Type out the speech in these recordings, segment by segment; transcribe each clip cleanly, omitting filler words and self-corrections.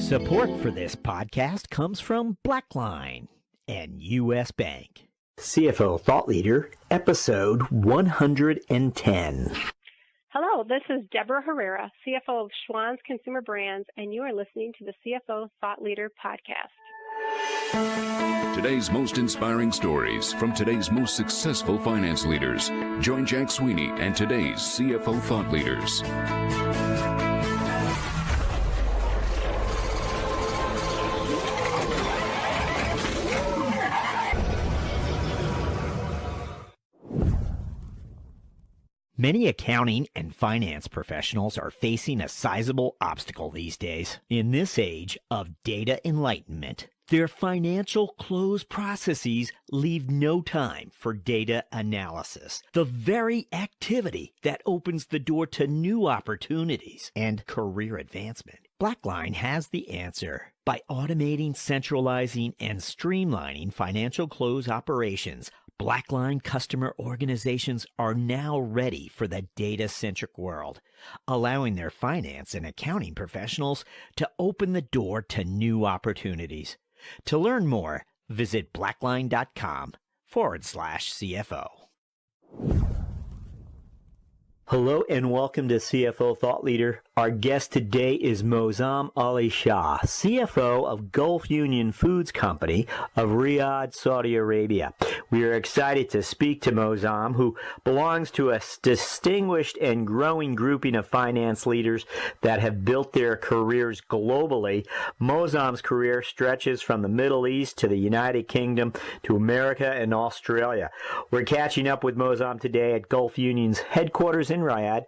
Support for this podcast comes from Blackline and U.S. Bank. CFO Thought Leader, episode 110. Hello, this is Deborah Herrera, CFO of Schwann's Consumer Brands, and you are listening to the CFO Thought Leader podcast. Today's most inspiring stories from today's most successful finance leaders. Join Jack Sweeney and today's CFO Thought Leaders. Many accounting and finance professionals are facing a sizable obstacle these days. In this age of data enlightenment, their financial close processes leave no time for data analysis, the very activity that opens the door to new opportunities and career advancement. Blackline has the answer. By automating, centralizing, and streamlining financial close operations, Blackline customer organizations are now ready for the data-centric world, allowing their finance and accounting professionals to open the door to new opportunities. To learn more, visit blackline.com/CFO. Hello and welcome to CFO Thought Leader. Our guest today is Moazzam Ali Shah, CFO of Gulf Union Foods Company of Riyadh, Saudi Arabia. We are excited to speak to Moazzam, who belongs to a distinguished and growing grouping of finance leaders that have built their careers globally. Moazzam's career stretches from the Middle East to the United Kingdom to America and Australia. We're catching up with Moazzam today at Gulf Union's headquarters in Riyadh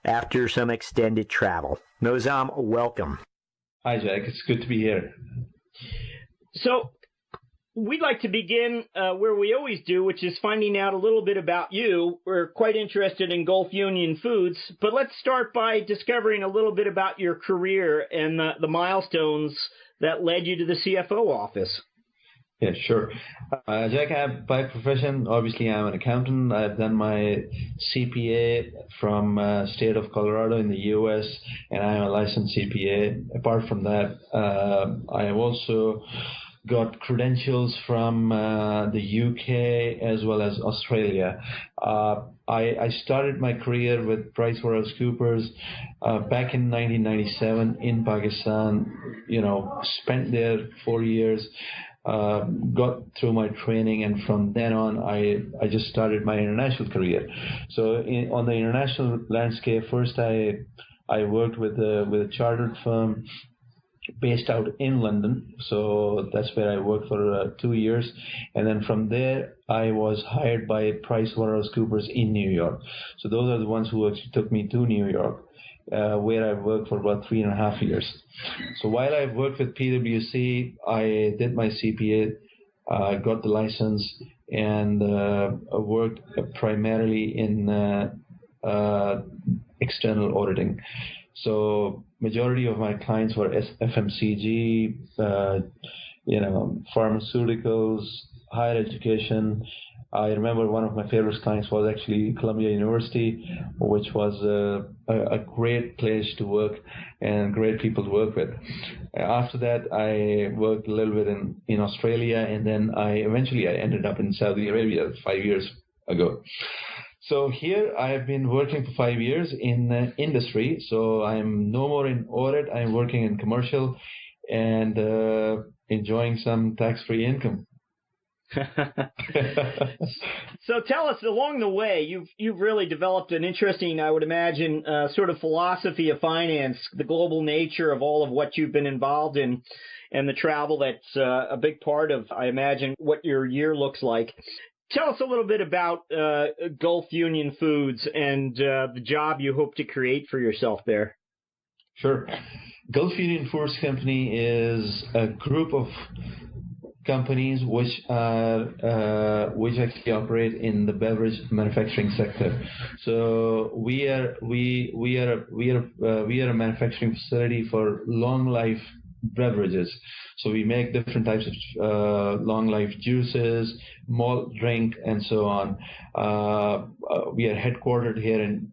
after some extended travel. Moazzam, welcome. Hi, Jack. It's good to be here. So, we'd like to begin where we always do, which is finding out a little bit about you. We're quite interested in Gulf Union Foods, but let's start by discovering a little bit about your career and the milestones that led you to the CFO office. Yeah, sure. Jack, by profession, obviously I'm an accountant. I've done my CPA from state of Colorado in the U.S., and I'm a licensed CPA. Apart from that, I have also got credentials from the UK as well as Australia. I started my career with PricewaterhouseCoopers back in 1997 in Pakistan. Spent there 4 years. Got through my training, and from then on, I just started my international career. So on the international landscape, first I worked with a chartered firm based out in London. So that's where I worked for 2 years, and then from there I was hired by PricewaterhouseCoopers in New York. So those are the ones who actually took me to New York, where I worked for about 3.5 years. So while I worked with PwC, I did my CPA, got the license, and worked primarily in external auditing. So majority of my clients were FMCG, pharmaceuticals, higher education. I remember one of my favorite clients was actually Columbia University, which was a great place to work and great people to work with. After that, I worked a little bit in Australia, and then I ended up in Saudi Arabia 5 years ago. So here I have been working for 5 years in industry. So I'm no more in audit. I'm working in commercial and enjoying some tax-free income. So tell us, along the way, you've really developed an interesting, I would imagine, sort of philosophy of finance, the global nature of all of what you've been involved in, and the travel that's a big part of, I imagine, what your year looks like. Tell us a little bit about Gulf Union Foods and the job you hope to create for yourself there. Sure. Gulf Union Foods Company is a group of companies which actually operate in the beverage manufacturing sector. So we are a manufacturing facility for long life beverages. So we make different types of long life juices, malt drink, and so on. We are headquartered here in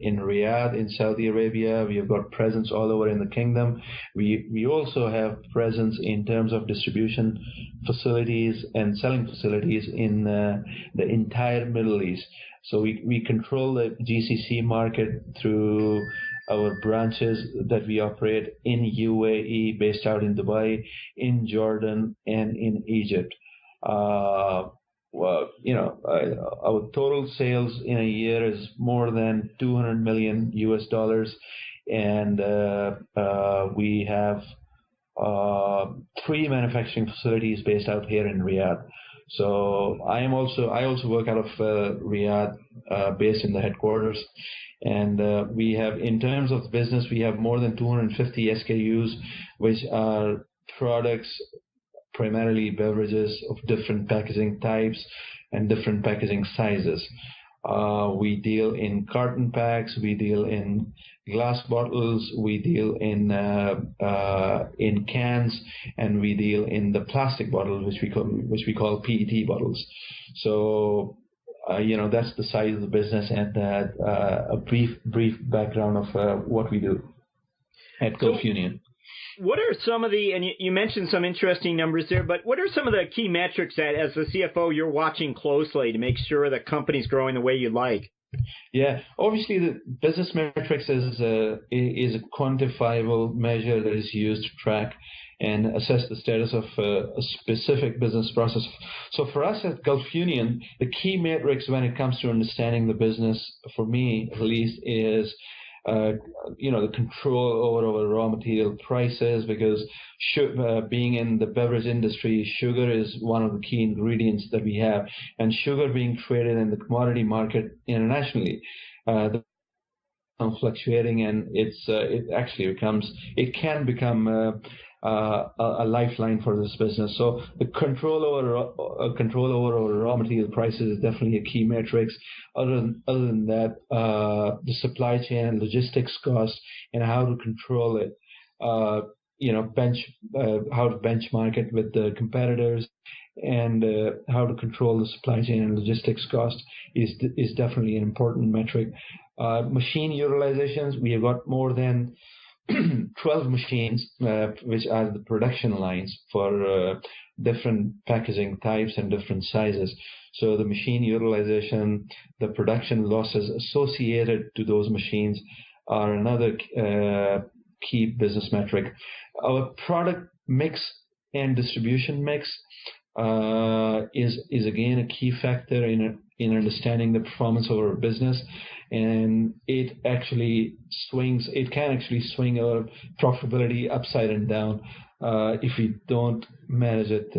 Riyadh, in Saudi Arabia. We have got presence all over in the kingdom. We also have presence in terms of distribution facilities and selling facilities in the entire Middle East. So we control the GCC market through our branches that we operate in UAE, based out in Dubai, in Jordan, and in Egypt. Well, our total sales in a year is more than $200 million US, and we have 3 manufacturing facilities based out here in Riyadh. So I also work out of Riyadh, based in the headquarters, and we have, in terms of business, we have more than 250 SKUs, which are products, primarily beverages of different packaging types and different packaging sizes. We deal in carton packs, we deal in glass bottles, we deal in cans, and we deal in the plastic bottles, which we call PET bottles. So that's the size of the business, and a brief background of what we do at Gulf Union. What are some of the, and you mentioned some interesting numbers there, but what are some of the key metrics that, as the CFO, you're watching closely to make sure the company's growing the way you'd like? Yeah, obviously the business metrics is a quantifiable measure that is used to track and assess the status of a specific business process. So for us at Gulf Union, the key metrics when it comes to understanding the business, for me at least, is the control over our raw material prices, because being in the beverage industry, sugar is one of the key ingredients that we have, and sugar being traded in the commodity market internationally, fluctuating, and it can become a lifeline for this business. So the control over our raw material prices is definitely a key metric. Other than that, the supply chain and logistics cost and how to control it, how to benchmark it with the competitors, and how to control the supply chain and logistics cost is definitely an important metric. Machine utilizations, we have got more than 12 machines, which are the production lines for different packaging types and different sizes. So the machine utilization, the production losses associated to those machines are another key business metric. Our product mix and distribution mix is again a key factor in understanding the performance of our business, and it can actually swing our profitability upside and down if we don't manage it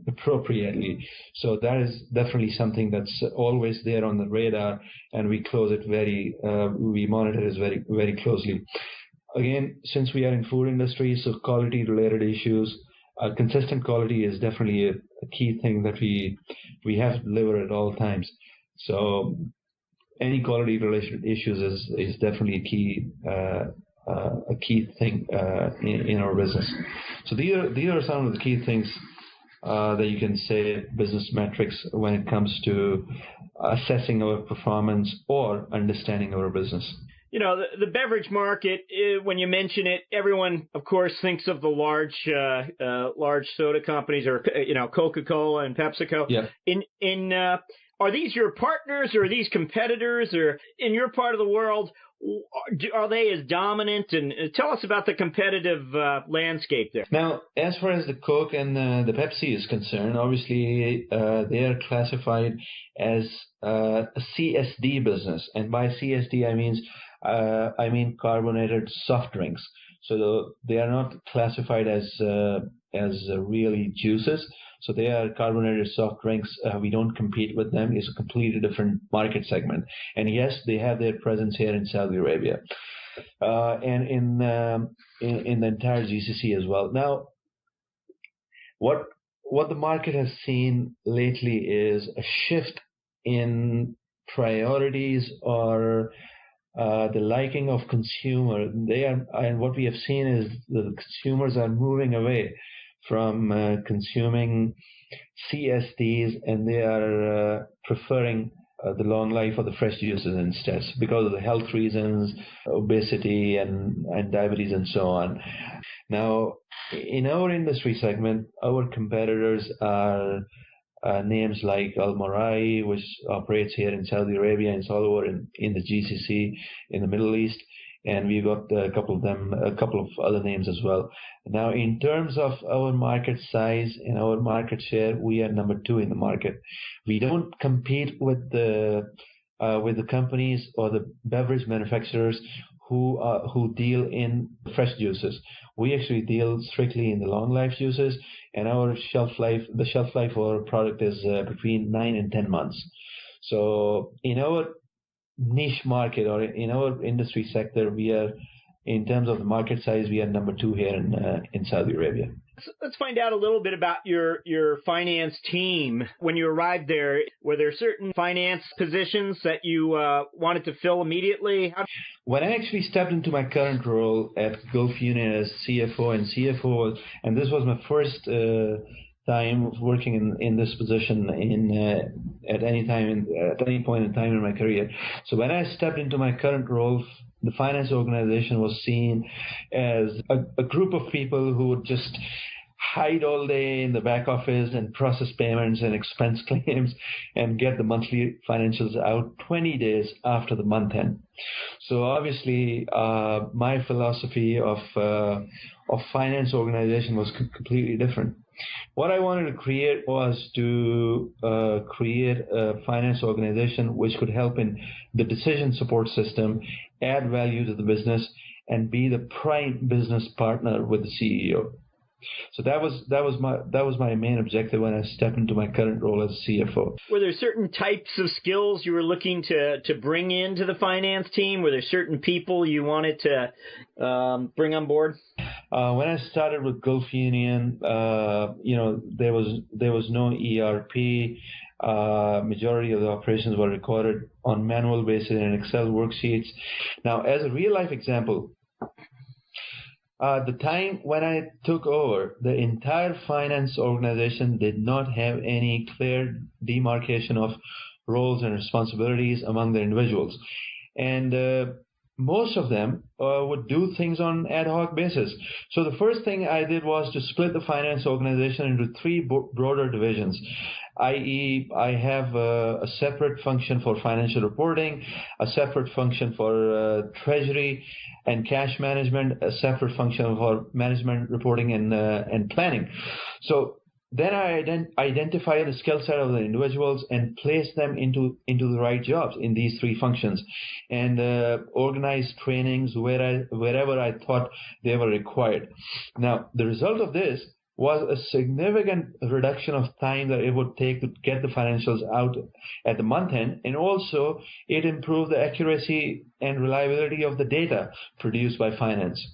appropriately. So that is definitely something that's always there on the radar, and we monitor it very, very closely. Again, since we are in food industry, so quality related issues, consistent quality is definitely a key thing that we have to deliver at all times. So any quality related issues is definitely a key thing in our business. So these are some of the key things that you can say business metrics when it comes to assessing our performance or understanding our business. The beverage market, when you mention it, everyone, of course, thinks of the large soda companies, or, Coca-Cola and PepsiCo. Yeah. Are these your partners, or are these competitors, or in your part of the world, are they as dominant? And tell us about the competitive landscape there. Now, as far as the Coke and the Pepsi is concerned, obviously they are classified as a CSD business, and by CSD I mean carbonated soft drinks. So they are not classified as really juices. So they are carbonated soft drinks. We don't compete with them. It's a completely different market segment. And yes, they have their presence here in Saudi Arabia, and in the entire GCC as well. Now, what the market has seen lately is a shift in priorities or the liking of consumer. And what we have seen is the consumers are moving away from consuming CSDs, and they are preferring the long life of the fresh juices instead because of the health reasons, obesity and diabetes and so on. Now, in our industry segment, our competitors are names like Al-Marai, which operates here in Saudi Arabia and it's all over in the GCC in the Middle East. And we've got a couple of other names as well. Now, in terms of our market size and our market share, we are number 2 in the market. We don't compete with the companies or the beverage manufacturers who deal in fresh juices. We actually deal strictly in the long life juices, and the shelf life of our product is between 9 and 10 months. So in our niche market or in our industry sector, we are, in terms of the market size, we are number 2 here in Saudi Arabia. Let's find out a little bit about your finance team. When you arrived there, were there certain finance positions that you wanted to fill immediately? When I actually stepped into my current role at Gulf Union as CFO, and this was my first time working in this position at any point in time in my career. So when I stepped into my current role, the finance organization was seen as a group of people who would just hide all day in the back office and process payments and expense claims and get the monthly financials out 20 days after the month end. So obviously, my philosophy of finance organization was completely different. What I wanted to create was to create a finance organization which could help in the decision support system, add value to the business, and be the prime business partner with the CEO. So that was my main objective when I stepped into my current role as CFO. Were there certain types of skills you were looking to bring into the finance team? Were there certain people you wanted to bring on board? When I started with Gulf Union, there was no ERP. Majority of the operations were recorded on manual basis in Excel worksheets. Now, as a real life example, the time when I took over, the entire finance organization did not have any clear demarcation of roles and responsibilities among the individuals. And most of them would do things on ad hoc basis. So the first thing I did was to split the finance organization into 3 broader divisions, i.e. I have a separate function for financial reporting, a separate function for treasury and cash management, a separate function for management reporting and planning. So then I identify the skill set of the individuals and place them into the right jobs in these 3 functions, and organize trainings wherever I thought they were required. Now, the result of this was a significant reduction of time that it would take to get the financials out at the month end, and also it improved the accuracy and reliability of the data produced by finance.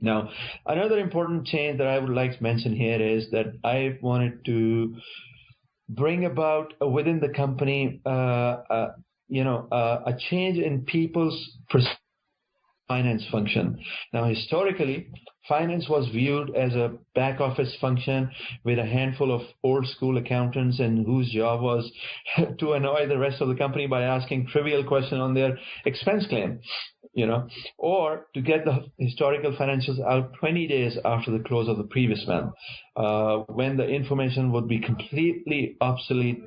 Now, another important change that I would like to mention here is that I wanted to bring about within the company, a change in people's finance function. Now, historically, finance was viewed as a back office function with a handful of old school accountants and whose job was to annoy the rest of the company by asking trivial questions on their expense claim, or to get the historical financials out 20 days after the close of the previous month, when the information would be completely obsolete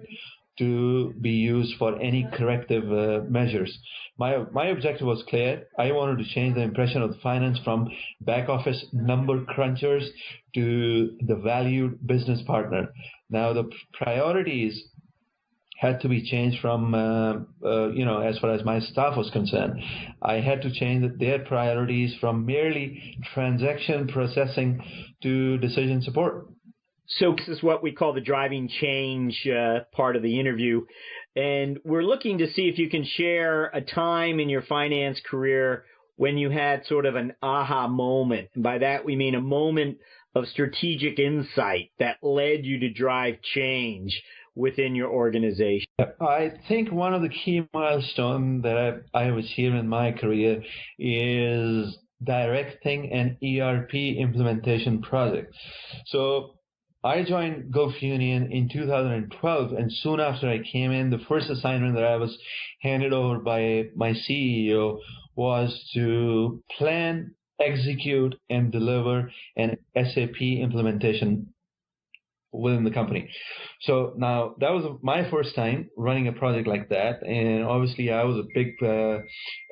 to be used for any corrective measures. My objective was clear. I wanted to change the impression of the finance from back office number crunchers to the valued business partner. Now, the priorities had to be changed from, as far as my staff was concerned. I had to change their priorities from merely transaction processing to decision support. So this is what we call the driving change part of the interview. And we're looking to see if you can share a time in your finance career when you had sort of an aha moment. And by that, we mean a moment of strategic insight that led you to drive change. within your organization? I think one of the key milestones that I have achieved in my career is directing an ERP implementation project. So I joined Gulf Union in 2012, and soon after I came in, the first assignment that I was handed over by my CEO was to plan, execute, and deliver an SAP implementation within the company. So now that was my first time running a project like that, and obviously I was a big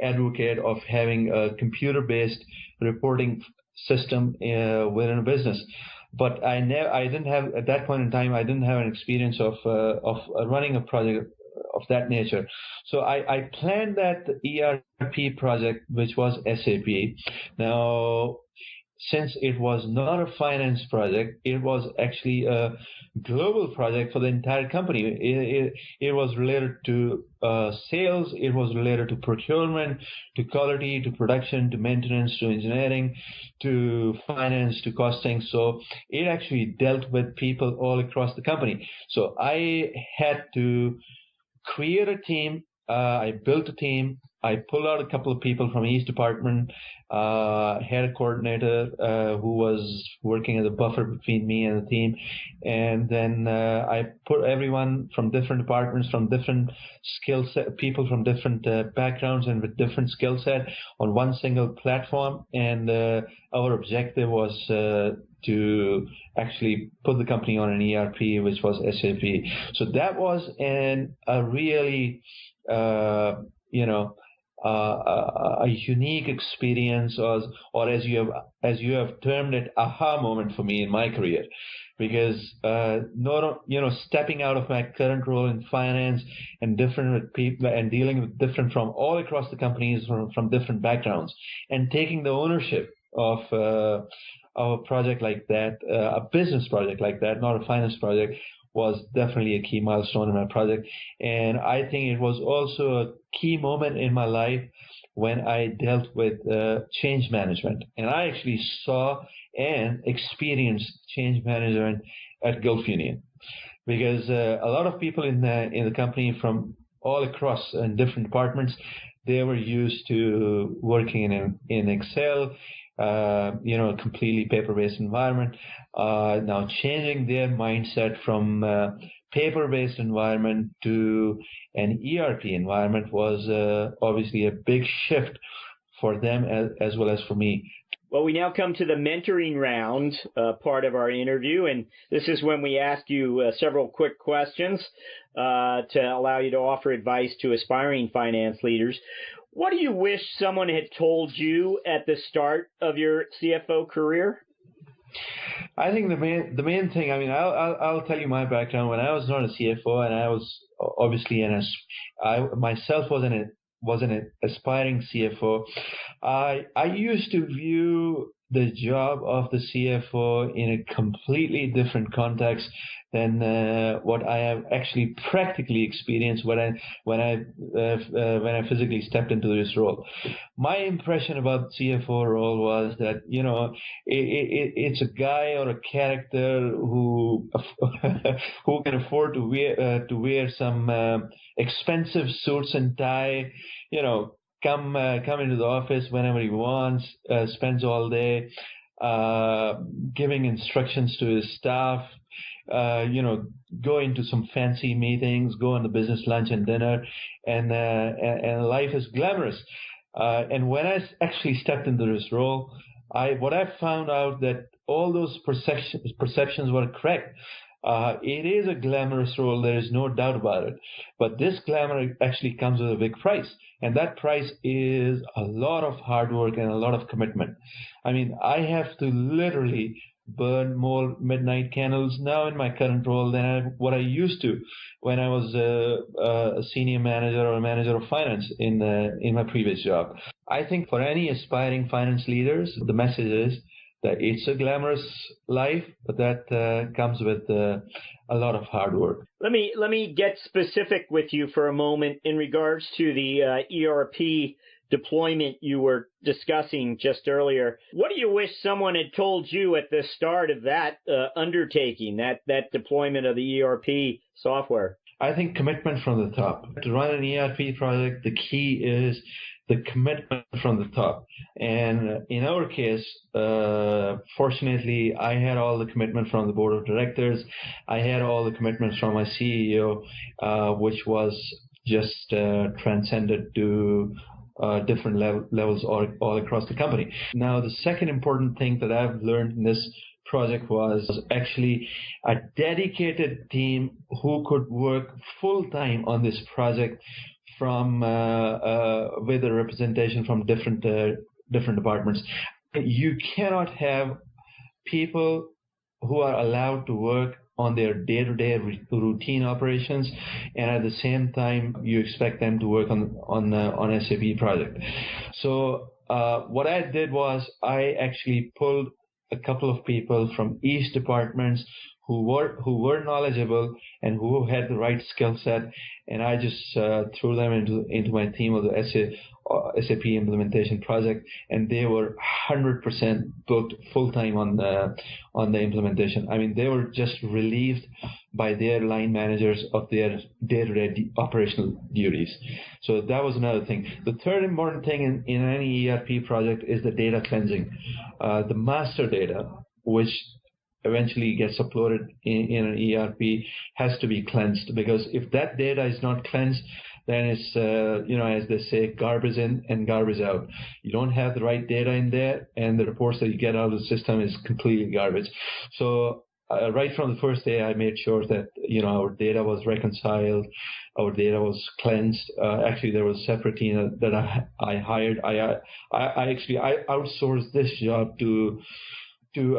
advocate of having a computer-based reporting system within a business. But I didn't have, at that point in time, I didn't have an experience of running a project of that nature. So I planned that ERP project, which was SAP. Now, since it was not a finance project, it was actually a global project for the entire company. It was related to sales, it was related to procurement, to quality, to production, to maintenance, to engineering, to finance, to costing. So it actually dealt with people all across the company. So I had to create a team. I built a team. I pulled out a couple of people from each department, had a coordinator who was working as a buffer between me and the team, and then I put everyone from different departments, from different skill set, people from different backgrounds and with different skill set on one single platform, and our objective was to actually put the company on an ERP, which was SAP. So that was a really a unique experience, or as you have termed it, aha moment for me in my career, because stepping out of my current role in finance and different with people and dealing with different from all across the companies from different backgrounds, and taking the ownership of a project like that, a business project like that, not a finance project, was definitely a key milestone in my project. And I think it was also a key moment in my life when I dealt with change management. And I actually saw and experienced change management at Gulf Union, because a lot of people in the company from all across in different departments, they were used to working in Excel, completely paper-based environment. Now changing their mindset from paper-based environment to an ERP environment was obviously a big shift for them as well as for me. Well, we now come to the mentoring round part of our interview, and this is when we ask you several quick questions to allow you to offer advice to aspiring finance leaders. What do you wish someone had told you at the start of your CFO career? I think the main thing, I mean, I'll tell you my background. When I was not a CFO, and I was obviously I myself was an aspiring CFO, I used to view the job of the CFO in a completely different context than what I have actually practically experienced when I physically stepped into this role. My impression about the CFO role was that it's a guy or a character who can afford to wear some expensive suits and tie, come into the office whenever he wants, spends all day giving instructions to his staff, go into some fancy meetings, go on the business lunch and dinner, and life is glamorous. And when I actually stepped into this role, what I found out that all those perceptions were correct. It is a glamorous role, there is no doubt about it. But this glamour actually comes with a big price. And that price is a lot of hard work and a lot of commitment. I mean, I have to literally burn more midnight candles now in my current role than what I used to when I was a senior manager or a manager of finance in my previous job. I think for any aspiring finance leaders, the message is that it's a glamorous life, but that comes with a lot of hard work. Let me get specific with you for a moment in regards to the ERP deployment you were discussing just earlier. What do you wish someone had told you at the start of that undertaking, that deployment of the ERP software? I think commitment from the top. To run an ERP project, the key is the commitment from the top. And in our case, fortunately, I had all the commitment from the board of directors. I had all the commitments from my CEO, which was just transcended to different levels all across the company. Now, the second important thing that I've learned in this project was actually a dedicated team who could work full time on this project from with a representation from different departments. You cannot have people who are allowed to work on their day-to-day routine operations, and at the same time you expect them to work on SAP project. So what I did was I actually pulled a couple of people from each departments who were knowledgeable and who had the right skill set, and I just threw them into my team of the SAP implementation project, and they were 100% booked full time on the implementation. I mean, they were just relieved by their line managers of their day-to-day operational duties. So that was another thing. The third important thing in any ERP project is the data cleansing. The master data, which eventually gets uploaded in an ERP, has to be cleansed, because if that data is not cleansed, then it's, as they say, garbage in and garbage out. You don't have the right data in there, and the reports that you get out of the system is completely garbage. So right from the first day, I made sure that, our data was reconciled, our data was cleansed. Actually, there was a separate team that I hired. I outsourced this job to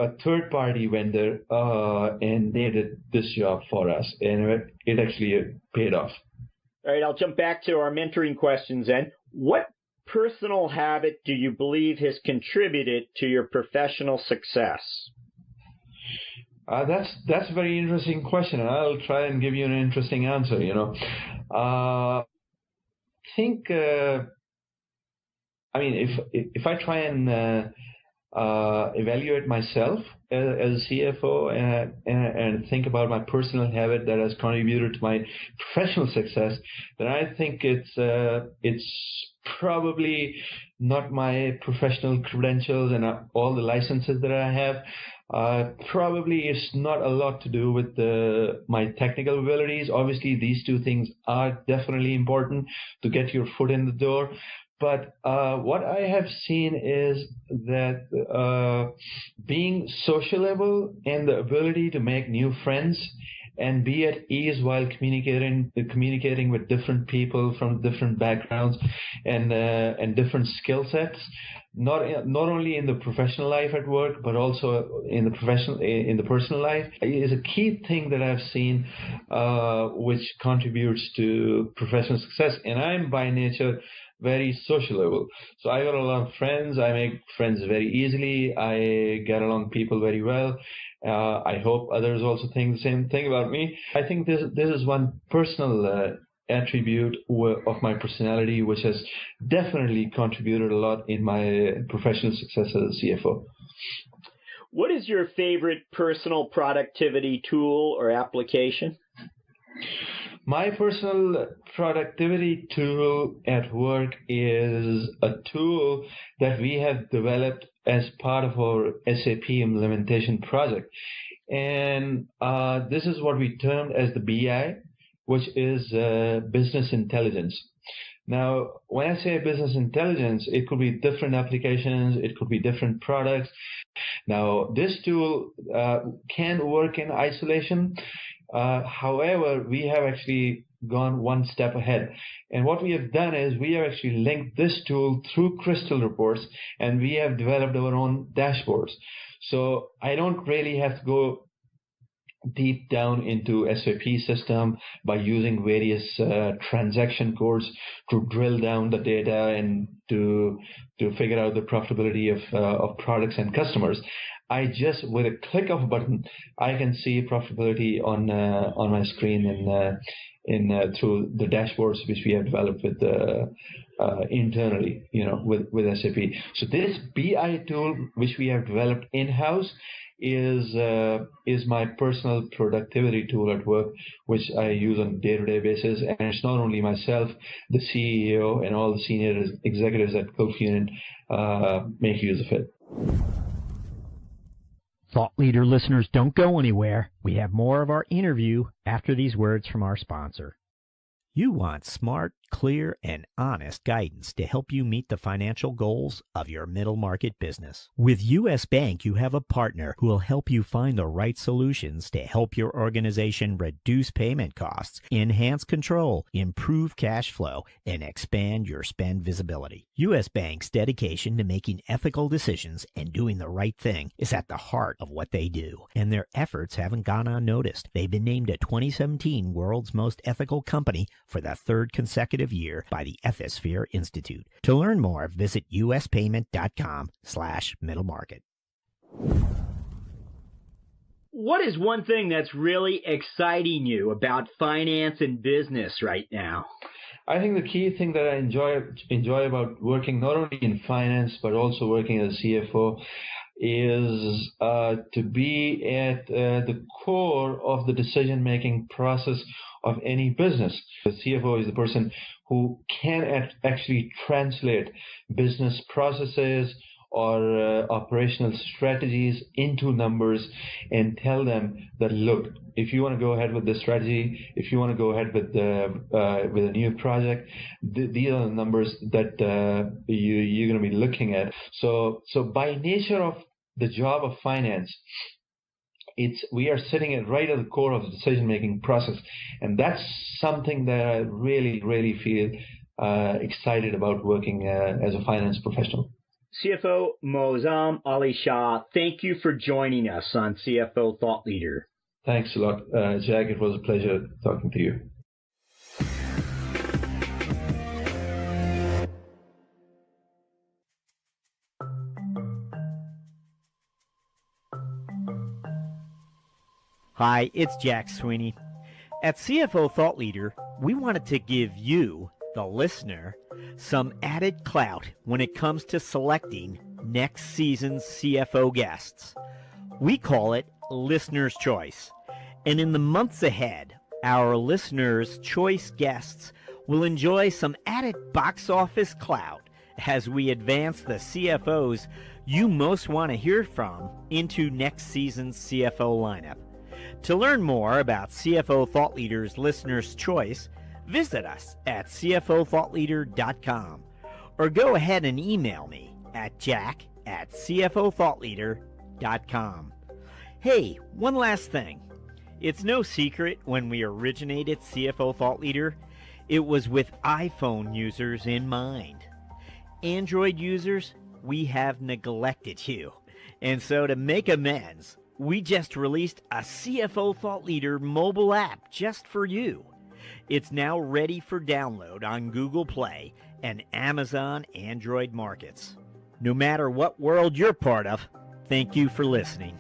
a third-party vendor, and they did this job for us, and it actually paid off. All right, I'll jump back to our mentoring questions then. What personal habit do you believe has contributed to your professional success? That's a very interesting question, and I'll try and give you an interesting answer. I think, if I try and evaluate myself as a CFO and think about my personal habit that has contributed to my professional success, then I think it's probably not my professional credentials and all the licenses that I have. Probably it's not a lot to do with my technical abilities. Obviously, these two things are definitely important to get your foot in the door. But what I have seen is that being sociable and the ability to make new friends and be at ease while communicating with different people from different backgrounds and different skill sets, not only in the professional life at work, but also in the personal life, is a key thing that I've seen, which contributes to professional success. And I'm by nature very sociable. So I got a lot of friends. I make friends very easily. I get along with people very well. I hope others also think the same thing about me. I think this is one personal attribute of my personality, which has definitely contributed a lot in my professional success as a CFO. What is your favorite personal productivity tool or application? My personal productivity tool at work is a tool that we have developed as part of our SAP implementation project. And this is what we termed as the BI, which is business intelligence. Now, when I say business intelligence, it could be different applications, it could be different products. Now, this tool can work in isolation. However, we have actually gone one step ahead. And what we have done is we have actually linked this tool through Crystal reports, and we have developed our own dashboards. So I don't really have to go deep down into SAP system by using various transaction codes to drill down the data and to figure out the profitability of products and customers. I just, with a click of a button, I can see profitability on my screen through the dashboards which we have developed with internally, with SAP. So this BI tool which we have developed in-house is my personal productivity tool at work, which I use on a day-to-day basis. And it's not only myself, the CEO and all the senior executives at Gulf Union make use of it. Thought Leader listeners, don't go anywhere. We have more of our interview after these words from our sponsor. You want smart, clear, and honest guidance to help you meet the financial goals of your middle market business. With U.S. Bank, you have a partner who will help you find the right solutions to help your organization reduce payment costs, enhance control, improve cash flow, and expand your spend visibility. U.S. Bank's dedication to making ethical decisions and doing the right thing is at the heart of what they do, and their efforts haven't gone unnoticed. They've been named a 2017 World's Most Ethical Company for the third consecutive year by the Ethisphere Institute. To learn more, visit uspayment.com/middlemarket. What is one thing that's really exciting you about finance and business right now? I think the key thing that I enjoy about working not only in finance but also working as a CFO is to be at the core of the decision-making process of any business. The CFO is the person who can actually translate business processes or operational strategies into numbers and tell them that, look, if you want to go ahead with this strategy, if you want to go ahead with a new project, these are the numbers that you're going to be looking at. So by nature of the job of finance, we are sitting right at the core of the decision-making process, and that's something that I really, really feel excited about working as a finance professional. CFO Moazzam Ali Shah, thank you for joining us on CFO Thought Leader. Thanks a lot, Jack. It was a pleasure talking to you. Hi, it's Jack Sweeney. At CFO Thought Leader, we wanted to give you, the listener, some added clout when it comes to selecting next season's CFO guests. We call it Listener's Choice. And in the months ahead, our Listener's Choice guests will enjoy some added box office clout as we advance the CFOs you most want to hear from into next season's CFO lineup. To learn more about CFO Thought Leader's Listener's Choice, visit us at cfothoughtleader.com or go ahead and email me at jack@cfothoughtleader.com. Hey, one last thing. It's no secret when we originated CFO Thought Leader, it was with iPhone users in mind. Android users, we have neglected you. And so to make amends, we just released a CFO Thought Leader mobile app just for you. It's now ready for download on Google Play and Amazon Android markets. No matter what world you're part of, thank you for listening.